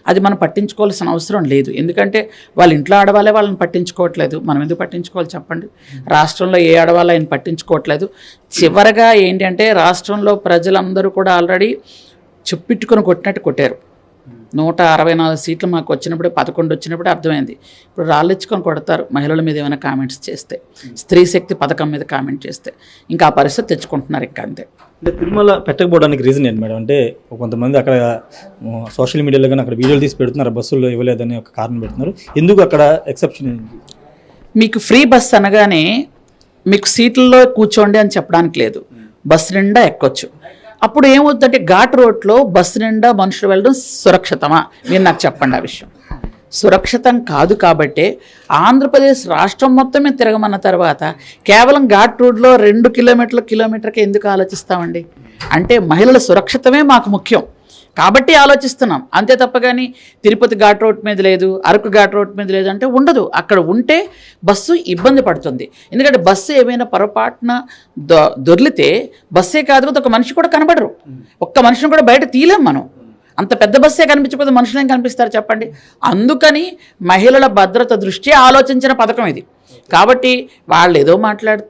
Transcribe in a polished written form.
అది మనం పట్టించుకోవాల్సిన అవసరం లేదు. ఎందుకంటే వాళ్ళ ఇంట్లో ఆడవాళ్ళే వాళ్ళని పట్టించుకోవట్లేదు, మనం ఎందుకు పట్టించుకోవాలి చెప్పండి. రాష్ట్రంలో ఏ ఆడవాళ్ళు ఆయన పట్టించుకోవట్లేదు. చివరగా ఏంటంటే రాష్ట్రంలో ప్రజలందరూ కూడా ఆల్రెడీ చెప్పించుకొని కొట్టినట్టు కొట్టారు. 164 సీట్లు మాకు వచ్చినప్పుడు 11 వచ్చినప్పుడు అర్థమైంది. ఇప్పుడు రాళ్ళెచ్చుకొని కొడతారు మహిళల మీద ఏమైనా కామెంట్స్ చేస్తే, స్త్రీ శక్తి పథకం మీద కామెంట్ చేస్తే. ఇంకా ఆ పరిస్థితి తెచ్చుకుంటున్నారు ఇంకా అంతే. అంటే తిరుమల పెట్టకపోవడానికి రీజన్ ఏంటి మేడం? అంటే కొంతమంది అక్కడ సోషల్ మీడియాలో కానీ అక్కడ వీడియోలు తీసి పెడుతున్నారు, బస్సుల్లో ఇవ్వలేదని ఒక కారణం పెడుతున్నారు. ఎందుకు అక్కడ ఎక్సెప్షన్? మీకు ఫ్రీ బస్ అనగానే మీకు సీట్లలో కూర్చోండి అని చెప్పడానికి లేదు, బస్సు నిండా ఎక్కొచ్చు. అప్పుడు ఏమవుతుందంటే ఘాట్ రోడ్లో బస్సు నిండా మనుషులు వెళ్ళడం సురక్షితమా? మీరు నాకు చెప్పండి ఆ విషయం. సురక్షితం కాదు. కాబట్టే ఆంధ్రప్రదేశ్ రాష్ట్రం మొత్తం మీద తిరగమన్న తర్వాత కేవలం ఘాట్ రోడ్లో 2 కిలోమీటర్కి ఎందుకు ఆలోచిస్తామండి? అంటే మహిళల సురక్షితమే మాకు ముఖ్యం కాబట్టి ఆలోచిస్తున్నాం అంతే తప్ప. కానీ తిరుపతి ఘాట్ రోడ్ మీద లేదు, అరకు ఘాట్ రోడ్ మీద లేదు అంటే ఉండదు. అక్కడ ఉంటే బస్సు ఇబ్బంది పడుతుంది. ఎందుకంటే బస్సు ఏమైనా పొరపాటున దొర్లితే బస్సే కాదు ఒక మనిషి కూడా కనబడరు. ఒక్క మనిషిని కూడా బయట తీయలేం మనం. అంత పెద్ద బస్సే కనిపించకపోతే మనుషులు ఏం కనిపిస్తారు చెప్పండి. అందుకని మహిళల భద్రత దృష్ట్యా ఆలోచించిన పథకం ఇది. కాబట్టి వాళ్ళు ఏదో మాట్లాడతారు.